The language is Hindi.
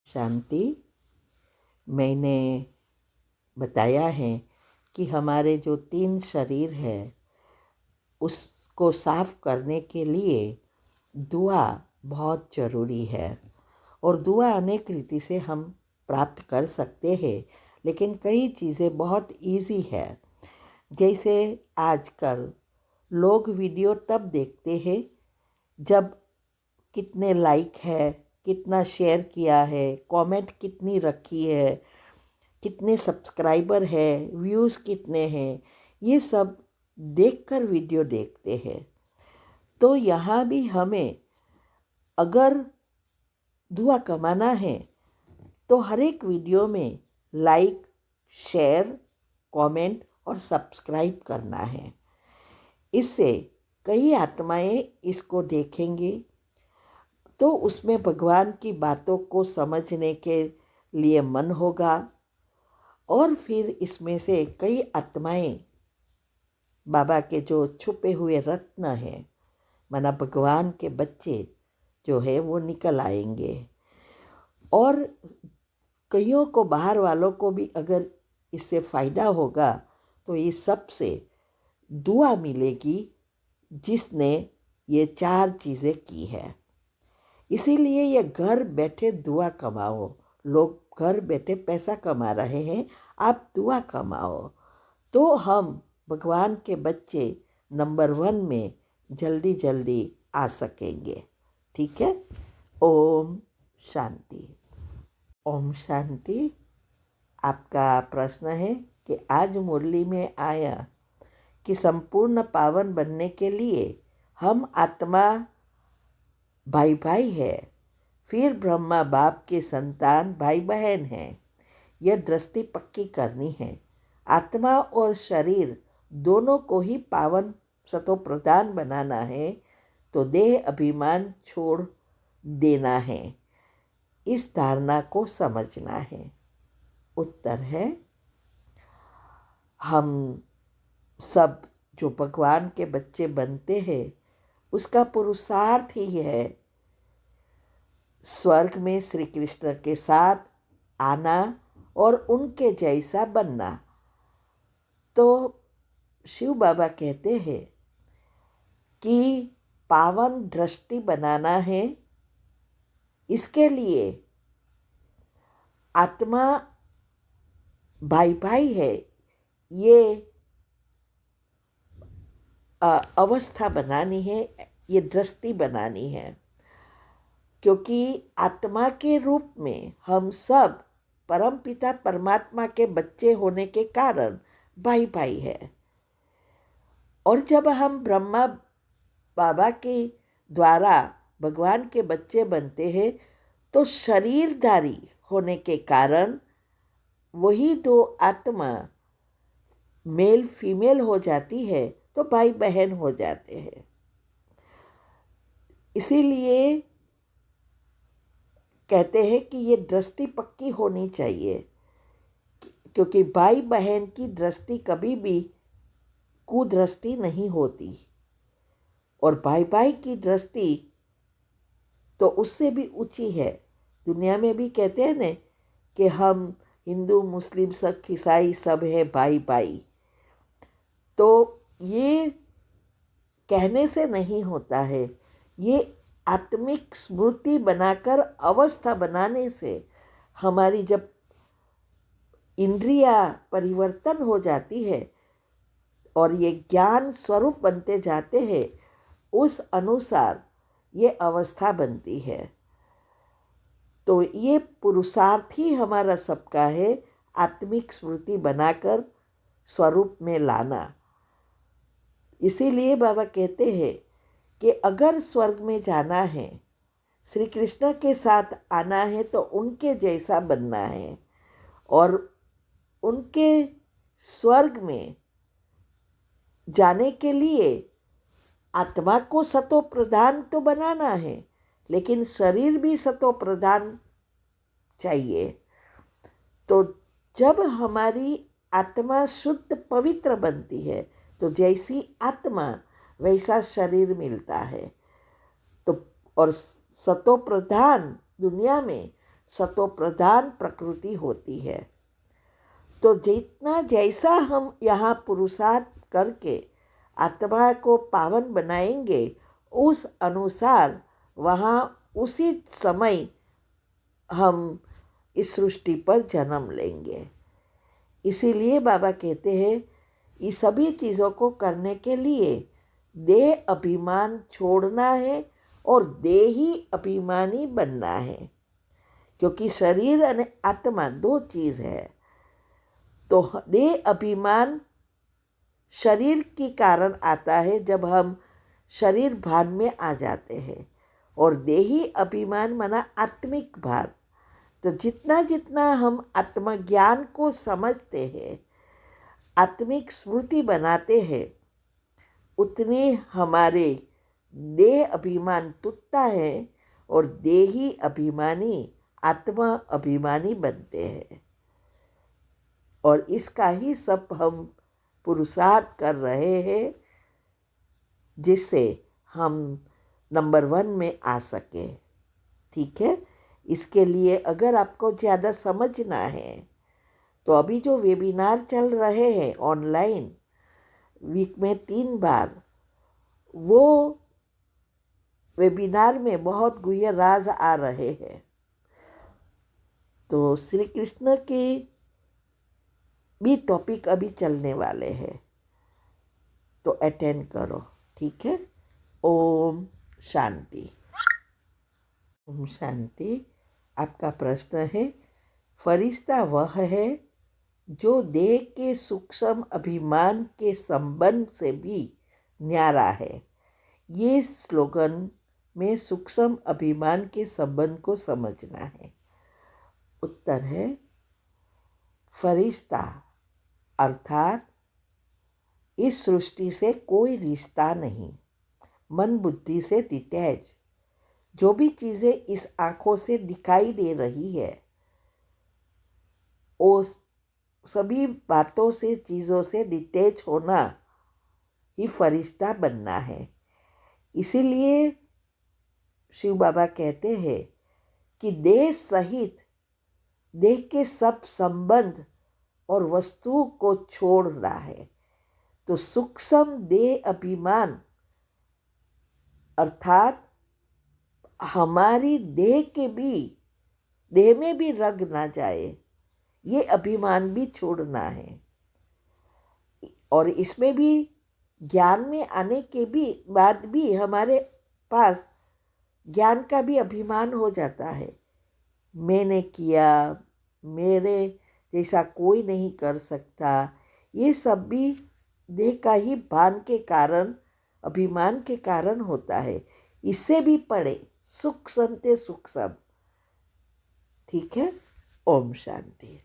शांति। मैंने बताया है कि हमारे जो 3 शरीर है उसको साफ करने के लिए दुआ बहुत ज़रूरी है। और दुआ अनेक रीति से हम प्राप्त कर सकते हैं, लेकिन कई चीज़ें बहुत इजी है। जैसे आजकल लोग वीडियो तब देखते हैं जब कितने लाइक है, कितना शेयर किया है, कमेंट कितनी रखी है, कितने सब्सक्राइबर है, व्यूज़ कितने हैं, ये सब देखकर वीडियो देखते हैं। तो यहाँ भी हमें अगर दुआ कमाना है तो हर एक वीडियो में लाइक, शेयर, कमेंट और सब्सक्राइब करना है। इससे कई आत्माएं इसको देखेंगी तो उसमें भगवान की बातों को समझने के लिए मन होगा और फिर इसमें से कई आत्माएं बाबा के जो छुपे हुए रत्न हैं, माना भगवान के बच्चे जो है वो निकल आएंगे। और कईयों को, बाहर वालों को भी अगर इससे फ़ायदा होगा तो ये सबसे दुआ मिलेगी जिसने ये 4 चीज़ें की है। इसीलिए ये घर बैठे दुआ कमाओ। लोग घर बैठे पैसा कमा रहे हैं, आप दुआ कमाओ तो हम भगवान के बच्चे नंबर 1 में जल्दी जल्दी आ सकेंगे। ठीक है। ओम शांति। ओम शांति। आपका प्रश्न है कि आज मुरली में आया कि संपूर्ण पावन बनने के लिए हम आत्मा भाई भाई है, फिर ब्रह्मा बाप के संतान भाई बहन हैं। यह दृष्टि पक्की करनी है। आत्मा और शरीर दोनों को ही पावन सतोप्रधान बनाना है तो देह अभिमान छोड़ देना है। इस धारणा को समझना है। उत्तर है, हम सब जो भगवान के बच्चे बनते हैं उसका पुरुषार्थ ही है स्वर्ग में श्री कृष्ण के साथ आना और उनके जैसा बनना। तो शिव बाबा कहते हैं कि पावन दृष्टि बनाना है। इसके लिए आत्मा भाई भाई है, ये अवस्था बनानी है, ये दृष्टि बनानी है। क्योंकि आत्मा के रूप में हम सब परमपिता परमात्मा के बच्चे होने के कारण भाई भाई है। और जब हम ब्रह्मा बाबा के द्वारा भगवान के बच्चे बनते हैं तो शरीरधारी होने के कारण वही 2 आत्मा मेल फीमेल हो जाती है तो भाई बहन हो जाते हैं। इसीलिए कहते हैं कि ये दृष्टि पक्की होनी चाहिए, क्योंकि भाई बहन की दृष्टि कभी भी कुदृष्टि नहीं होती। और भाई भाई की दृष्टि तो उससे भी ऊंची है। दुनिया में भी कहते हैं न कि हम हिंदू, मुस्लिम, सिख, ईसाई सब है भाई भाई। तो ये कहने से नहीं होता है, ये आत्मिक स्मृति बनाकर अवस्था बनाने से हमारी जब इंद्रिया परिवर्तन हो जाती है और ये ज्ञान स्वरूप बनते जाते हैं, उस अनुसार ये अवस्था बनती है। तो ये पुरुषार्थ ही हमारा सबका है, आत्मिक स्मृति बनाकर स्वरूप में लाना। इसीलिए बाबा कहते हैं कि अगर स्वर्ग में जाना है, श्री कृष्ण के साथ आना है तो उनके जैसा बनना है और उनके स्वर्ग में जाने के लिए आत्मा को सतो प्रधान तो बनाना है, लेकिन शरीर भी सतो प्रधान चाहिए। तो जब हमारी आत्मा शुद्ध पवित्र बनती है तो जैसी आत्मा वैसा शरीर मिलता है। तो और सतो प्रधान दुनिया में सतोप्रधान प्रकृति होती है। तो जितना जैसा हम यहाँ पुरुषार्थ करके आत्मा को पावन बनाएंगे, उस अनुसार वहाँ उसी समय हम इस सृष्टि पर जन्म लेंगे। इसीलिए बाबा कहते हैं ये सभी चीज़ों को करने के लिए देह अभिमान छोड़ना है और देही अभिमानी बनना है, क्योंकि शरीर और आत्मा दो चीज़ है। तो देह अभिमान शरीर के कारण आता है जब हम शरीर भान में आ जाते हैं, और देही अभिमान माना आत्मिक भान। तो जितना जितना हम आत्मज्ञान को समझते हैं, आत्मिक स्मृति बनाते हैं, उतने हमारे देह अभिमान टूटता है और देही अभिमानी आत्मा अभिमानी बनते हैं। और इसका ही सब हम पुरुषार्थ कर रहे हैं, जिससे हम नंबर 1 में आ सके। ठीक है, इसके लिए अगर आपको ज़्यादा समझना है तो अभी जो वेबिनार चल रहे हैं ऑनलाइन, वीक में 3 बार, वो वेबिनार में बहुत गुह्य राज आ रहे हैं। तो श्री कृष्ण के भी टॉपिक अभी चलने वाले हैं, तो अटेंड करो। ठीक है। ओम शांति। ओम शांति। आपका प्रश्न है, फरिश्ता वह है जो देह के सूक्ष्म अभिमान के संबंध से भी न्यारा है। ये स्लोगन में सूक्ष्म अभिमान के संबंध को समझना है। उत्तर है, फरिश्ता अर्थात इस सृष्टि से कोई रिश्ता नहीं, मन बुद्धि से डिटैच। जो भी चीज़ें इस आँखों से दिखाई दे रही है, वो सभी बातों से, चीज़ों से डिटैच होना ही फरिश्ता बनना है। इसीलिए शिव बाबा कहते हैं कि देह सहित देह के सब संबंध और वस्तु को छोड़ना है। तो सूक्ष्म देह अभिमान अर्थात हमारी देह में भी रग ना जाए, ये अभिमान भी छोड़ना है। और इसमें भी ज्ञान में आने के बाद भी हमारे पास ज्ञान का भी अभिमान हो जाता है। मैंने किया, मेरे जैसा कोई नहीं कर सकता, ये सब भी देह का ही भान के कारण, अभिमान के कारण होता है। इससे भी पढ़े सूक्ष्म ते सूक्ष्म। ठीक है। ओम शांति।